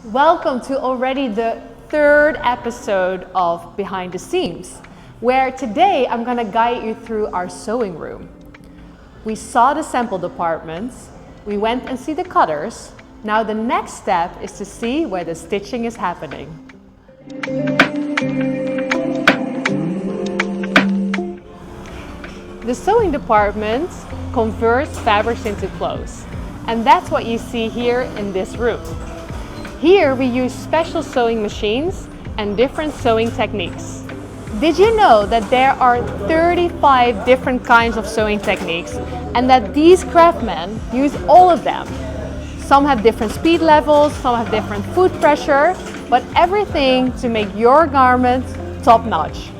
Welcome to already the third episode of Behind the Seams, where today I'm going to guide you through our sewing room. We saw the sample departments, we went and see the cutters. Now the next step is to see where the stitching is happening. The sewing department converts fabrics into clothes, and that's what you see here in this room. Here we use special sewing machines and different sewing techniques. Did you know that there are 35 different kinds of sewing techniques and that these craftsmen use all of them? Some have different speed levels, some have different foot pressure, but everything to make your garment top-notch.